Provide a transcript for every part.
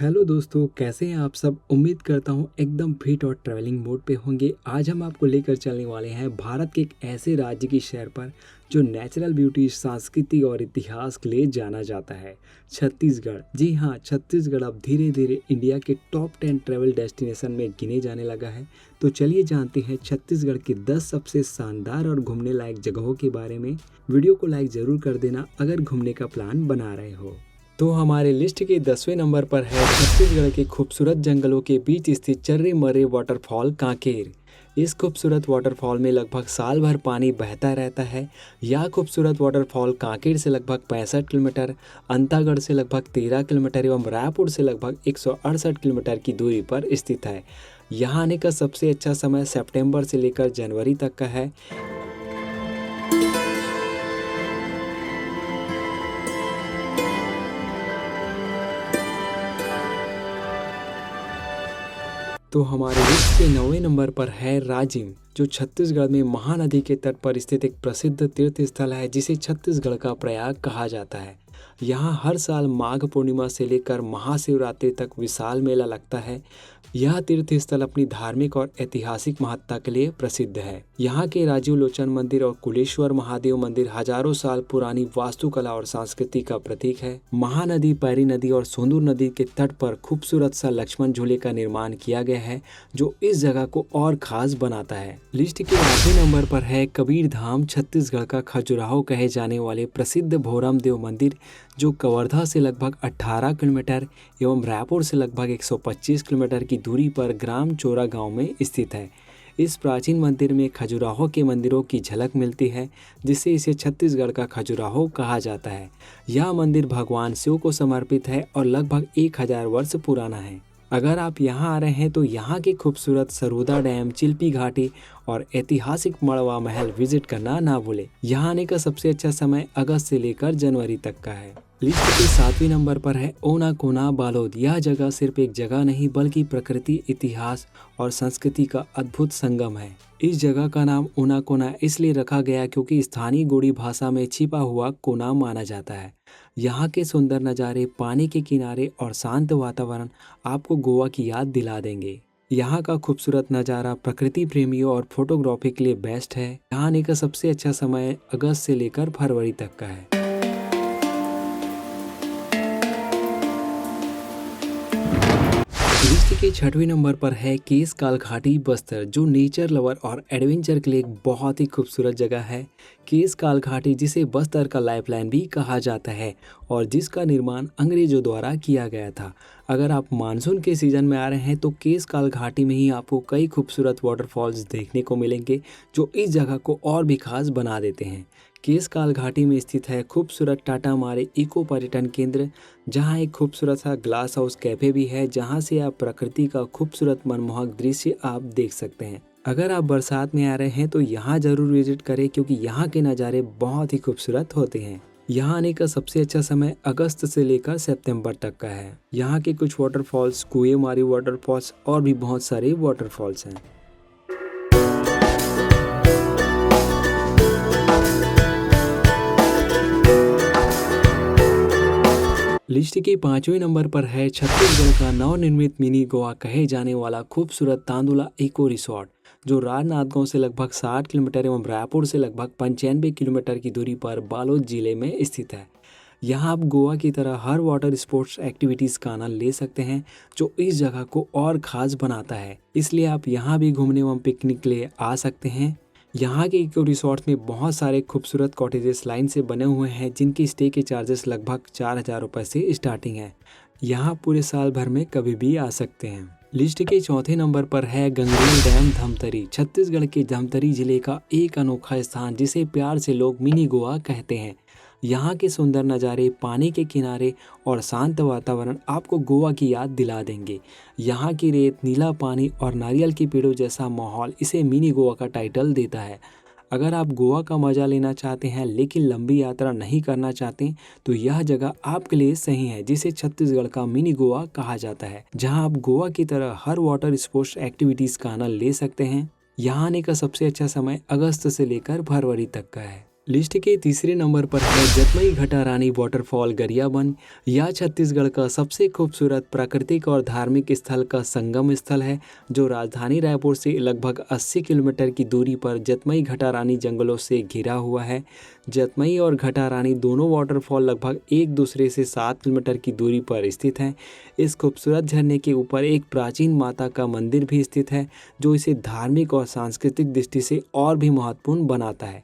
Hello दोस्तों, कैसे हैं आप सब। उम्मीद करता हूँ एकदम फिट और ट्रैवलिंग मोड पे होंगे। आज हम आपको लेकर चलने वाले हैं भारत के एक ऐसे राज्य की शहर पर जो नेचुरल ब्यूटी, संस्कृति और इतिहास के लिए जाना जाता है, छत्तीसगढ़। जी हाँ, छत्तीसगढ़ अब धीरे धीरे इंडिया के टॉप 10 ट्रैवल डेस्टिनेशन में गिने जाने लगा है। तो चलिए जानते हैं छत्तीसगढ़ की 10 सबसे शानदार और घूमने लायक जगहों के बारे में। वीडियो को लाइक ज़रूर कर देना अगर घूमने का प्लान बना रहे हो। तो हमारे लिस्ट के 10वें नंबर पर है छत्तीसगढ़ के खूबसूरत जंगलों के बीच स्थित चर्री मर्रे वाटरफॉल कांकेर। इस खूबसूरत वाटरफॉल में लगभग साल भर पानी बहता रहता है। यह खूबसूरत वाटरफॉल कांकेर से लगभग 65 किलोमीटर, अंतागढ़ से लगभग 13 किलोमीटर एवं रायपुर से लगभग 168 किलोमीटर की दूरी पर स्थित है। यहाँ आने का सबसे अच्छा समय सितंबर से लेकर जनवरी तक का है। तो हमारे लिस्ट के 9वें नंबर पर है राजिम, जो छत्तीसगढ़ में महानदी के तट पर स्थित एक प्रसिद्ध तीर्थ स्थल है जिसे छत्तीसगढ़ का प्रयाग कहा जाता है। यहाँ हर साल माघ पूर्णिमा से लेकर महाशिवरात्रि तक विशाल मेला लगता है। यह तीर्थ स्थल अपनी धार्मिक और ऐतिहासिक महत्ता के लिए प्रसिद्ध है। यहाँ के राजीव लोचन मंदिर और कुलेश्वर महादेव मंदिर हजारों साल पुरानी वास्तुकला और संस्कृति का प्रतीक है। महानदी, पैरी नदी और सोंदूर नदी के तट पर खूबसूरत सा लक्ष्मण झूले का निर्माण किया गया है, जो इस जगह को और खास बनाता है। लिस्ट के 8वें नंबर पर है कबीर धाम, छत्तीसगढ़ का खजुराहो कहे जाने वाले प्रसिद्ध भोरम देव मंदिर, जो कवर्धा से लगभग 18 किलोमीटर एवं रायपुर से लगभग 125 किलोमीटर की दूरी पर ग्राम चोरा गांव में स्थित है। इस प्राचीन मंदिर में खजुराहो के मंदिरों की झलक मिलती है, जिससे इसे छत्तीसगढ़ का खजुराहो कहा जाता है। यह मंदिर भगवान शिव को समर्पित है और लगभग 1000 वर्ष पुराना है। अगर आप यहाँ आ रहे हैं तो यहाँ के खूबसूरत सरोदा डैम, चिल्पी घाटी और ऐतिहासिक मड़वा महल विजिट करना ना भूले। यहाँ आने का सबसे अच्छा समय अगस्त से लेकर जनवरी तक का है। लिस्ट के 7वें नंबर पर है ओना कोना बालोद। यह जगह सिर्फ एक जगह नहीं बल्कि प्रकृति, इतिहास और संस्कृति का अद्भुत संगम है। इस जगह का नाम ओना कोना इसलिए रखा गया क्योंकि स्थानीय गोड़ी भाषा में छिपा हुआ कोना माना जाता है। यहाँ के सुंदर नज़ारे, पानी के किनारे और शांत वातावरण आपको गोवा की याद दिला देंगे। यहाँ का खूबसूरत नज़ारा प्रकृति प्रेमियों और फोटोग्राफी के लिए बेस्ट है। यहाँ आने का सबसे अच्छा समय अगस्त से लेकर फरवरी तक का है। लिस्ट के 6वें नंबर पर है केशकाल घाटी, बस्तर, जो नेचर लवर और एडवेंचर के लिए एक बहुत ही खूबसूरत जगह है। केशकाल घाटी, जिसे बस्तर का लाइफलाइन भी कहा जाता है और जिसका निर्माण अंग्रेजों द्वारा किया गया था। अगर आप मानसून के सीजन में आ रहे हैं तो केशकाल घाटी में ही आपको कई खूबसूरत वाटरफॉल्स देखने को मिलेंगे, जो इस जगह को और भी खास बना देते हैं। केशकाल घाटी में स्थित है खूबसूरत टाटा मारे इको पर्यटन केंद्र, जहां एक खूबसूरत सा ग्लास हाउस कैफे भी है, जहां से आप प्रकृति का खूबसूरत मनमोहक दृश्य आप देख सकते हैं। अगर आप बरसात में आ रहे हैं तो यहाँ जरूर विजिट करें, क्योंकि यहाँ के नज़ारे बहुत ही खूबसूरत होते हैं। यहाँ आने का सबसे अच्छा समय अगस्त से लेकर सितंबर तक का है। यहाँ के कुछ वाटरफॉल्स, कुए मारी वाटरफॉल्स और भी बहुत सारे वाटरफॉल्स हैं। लिस्ट के 5वें नंबर पर है छत्तीसगढ़ का नवनिर्मित मिनी गोवा कहे जाने वाला खूबसूरत तांदुला इको रिसोर्ट, जो राजनांदगांव से लगभग 60 किलोमीटर एवं रायपुर से लगभग 95 किलोमीटर की दूरी पर बालोद जिले में स्थित है। यहाँ आप गोवा की तरह हर वाटर स्पोर्ट्स एक्टिविटीज़ का आनंद ले सकते हैं, जो इस जगह को और ख़ास बनाता है। इसलिए आप यहाँ भी घूमने एवं पिकनिक के लिए आ सकते हैं। यहाँ के इको रिसोर्ट में बहुत सारे खूबसूरत कॉटेजेस लाइन से बने हुए हैं, जिनकी स्टे के चार्जेस लगभग 4000 रुपये से स्टार्टिंग है। यहाँ पूरे साल भर में कभी भी आ सकते हैं। लिस्ट के 4थे नंबर पर है गंगरेल डैम, धमतरी, छत्तीसगढ़ के धमतरी जिले का एक अनोखा स्थान, जिसे प्यार से लोग मिनी गोवा कहते हैं। यहाँ के सुंदर नज़ारे, पानी के किनारे और शांत वातावरण आपको गोवा की याद दिला देंगे। यहाँ की रेत, नीला पानी और नारियल के पेड़ों जैसा माहौल इसे मिनी गोवा का टाइटल देता है। अगर आप गोवा का मज़ा लेना चाहते हैं लेकिन लंबी यात्रा नहीं करना चाहते, तो यह जगह आपके लिए सही है, जिसे छत्तीसगढ़ का मिनी गोवा कहा जाता है, जहां आप गोवा की तरह हर वाटर स्पोर्ट्स एक्टिविटीज़ का आनंद ले सकते हैं। यहाँ आने का सबसे अच्छा समय अगस्त से लेकर फरवरी तक का है। लिस्ट के तीसरे नंबर पर है जतमई घटा रानी वाटरफॉल गरियाबंद। यह छत्तीसगढ़ का सबसे खूबसूरत प्राकृतिक और धार्मिक स्थल का संगम स्थल है, जो राजधानी रायपुर से लगभग 80 किलोमीटर की दूरी पर जतमई घटा रानी जंगलों से घिरा हुआ है। जतमई और घटा रानी दोनों वाटरफॉल लगभग एक दूसरे से 7 किलोमीटर की दूरी पर स्थित हैं। इस खूबसूरत झरने के ऊपर एक प्राचीन माता का मंदिर भी स्थित है, जो इसे धार्मिक और सांस्कृतिक दृष्टि से और भी महत्वपूर्ण बनाता है।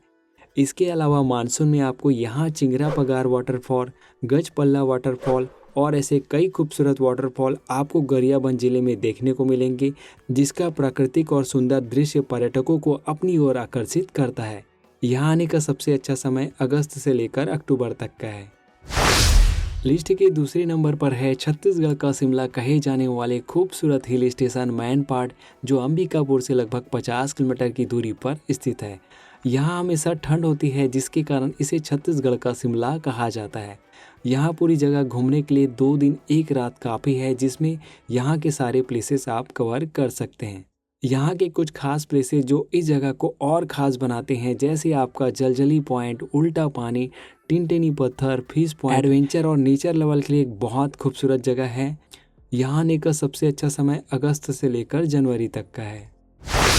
इसके अलावा मानसून में आपको यहाँ चिंगरा पगार वाटरफॉल, गज पल्ला वाटरफॉल और ऐसे कई खूबसूरत वाटरफॉल आपको गरियाबंद जिले में देखने को मिलेंगे, जिसका प्राकृतिक और सुंदर दृश्य पर्यटकों को अपनी ओर आकर्षित करता है। यहाँ आने का सबसे अच्छा समय अगस्त से लेकर अक्टूबर तक का है। लिस्ट के दूसरे नंबर पर है छत्तीसगढ़ का शिमला कहे जाने वाले खूबसूरत हिल स्टेशन मैनपाट, जो अंबिकापुर से लगभग 50 किलोमीटर की दूरी पर स्थित है। यहाँ हमेशा ठंड होती है, जिसके कारण इसे छत्तीसगढ़ का शिमला कहा जाता है। यहाँ पूरी जगह घूमने के लिए 2 दिन 1 रात काफ़ी है, जिसमें यहाँ के सारे प्लेसेस आप कवर कर सकते हैं। यहाँ के कुछ खास प्लेसेस जो इस जगह को और ख़ास बनाते हैं, जैसे आपका जलजली पॉइंट, उल्टा पानी, टिनटिनी पत्थर, फिश पॉइंट, एडवेंचर और नेचर लेवल के लिए एक बहुत खूबसूरत जगह है। यहाँ आने का सबसे अच्छा समय अगस्त से लेकर जनवरी तक का है।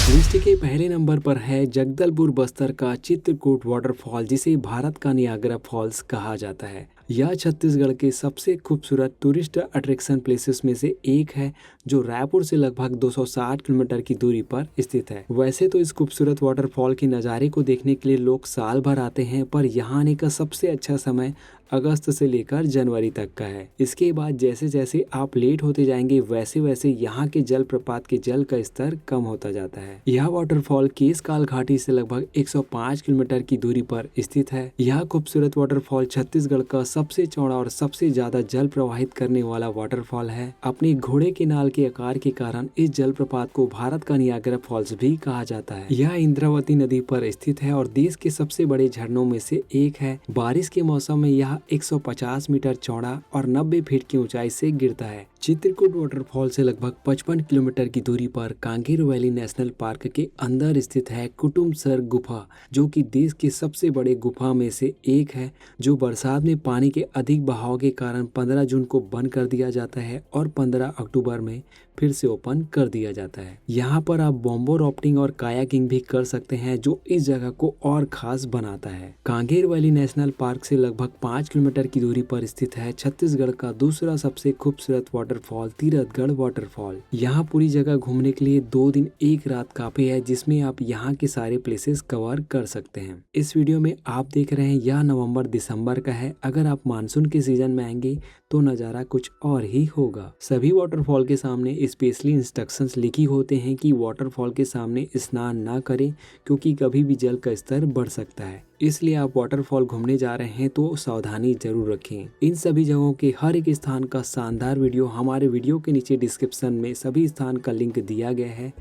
लिस्ट के पहले नंबर पर है जगदलपुर बस्तर का चित्रकूट वाटरफॉल, जिसे भारत का नियाग्रा फॉल्स कहा जाता है। यह छत्तीसगढ़ के सबसे खूबसूरत टूरिस्ट अट्रैक्शन प्लेसेस में से एक है, जो रायपुर से लगभग 260 किलोमीटर की दूरी पर स्थित है। वैसे तो इस खूबसूरत वाटरफॉल के नज़ारे को देखने के लिए लोग साल भर आते हैं, पर यहाँ आने का सबसे अच्छा समय अगस्त से लेकर जनवरी तक का है। इसके बाद जैसे जैसे आप लेट होते जाएंगे, वैसे वैसे यहाँ के जलप्रपात के जल का स्तर कम होता जाता है। यह वाटरफॉल केशकाल घाटी से लगभग 105 किलोमीटर की दूरी पर स्थित है। यह खूबसूरत वाटरफॉल छत्तीसगढ़ का सबसे चौड़ा और सबसे ज्यादा जल प्रवाहित करने वाला वाटरफॉल है। अपने घोड़े के नाल के आकार के कारण इस जलप्रपात को भारत का नियाग्रा फॉल्स भी कहा जाता है। यह इंद्रावती नदी पर स्थित है और देश के सबसे बड़े झरनों में से एक है। बारिश के मौसम में यह 150 मीटर चौड़ा और 90 फीट की ऊंचाई से गिरता है। चित्रकूट वाटरफॉल से लगभग 55 किलोमीटर की दूरी पर कांगेर वैली नेशनल पार्क के अंदर स्थित है कुटुमसर गुफा, जो कि देश के सबसे बड़े गुफा में से एक है, जो बरसात में पानी के अधिक बहाव के कारण 15 जून को बंद कर दिया जाता है और 15 अक्टूबर में फिर से ओपन कर दिया जाता है। यहाँ पर आप बॉम्बो राफ्टिंग और कायाकिंग भी कर सकते हैं, जो इस जगह को और खास बनाता है। कांगेर वैली नेशनल पार्क से लगभग 5 किलोमीटर की दूरी पर स्थित है छत्तीसगढ़ का दूसरा सबसे खूबसूरत वाटरफॉल तीरथगढ़ वाटरफॉल। यहाँ पूरी जगह घूमने के लिए 2 दिन 1 रात काफी है, जिसमें आप यहाँ के सारे प्लेसेस कवर कर सकते हैं। इस वीडियो में आप देख रहे हैं यह नवंबर दिसंबर का है। अगर आप मानसून के सीजन में आएंगे तो नज़ारा कुछ और ही होगा। सभी वाटरफॉल के सामने स्पेशली इंस्ट्रक्शंस लिखी होते हैं कि वाटरफॉल के सामने स्नान ना करें, क्योंकि कभी भी जल का स्तर बढ़ सकता है। इसलिए आप वाटरफॉल घूमने जा रहे हैं तो सावधानी जरूर रखें। इन सभी जगहों के हर एक स्थान का शानदार वीडियो हमारे वीडियो के नीचे डिस्क्रिप्शन में सभी स्थान का लिंक दिया गया है,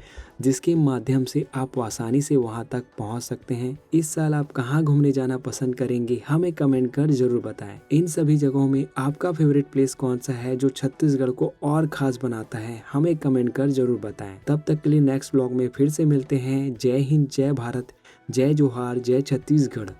जिसके माध्यम से आप आसानी से वहां तक पहुंच सकते हैं। इस साल आप कहां घूमने जाना पसंद करेंगे, हमें कमेंट कर जरूर बताएं। इन सभी जगहों में आपका फेवरेट प्लेस कौन सा है जो छत्तीसगढ़ को और खास बनाता है, हमें कमेंट कर जरूर बताएं। तब तक के लिए नेक्स्ट ब्लॉग में फिर से मिलते हैं। जय हिंद, जय भारत, जय जोहार, जय छत्तीसगढ़।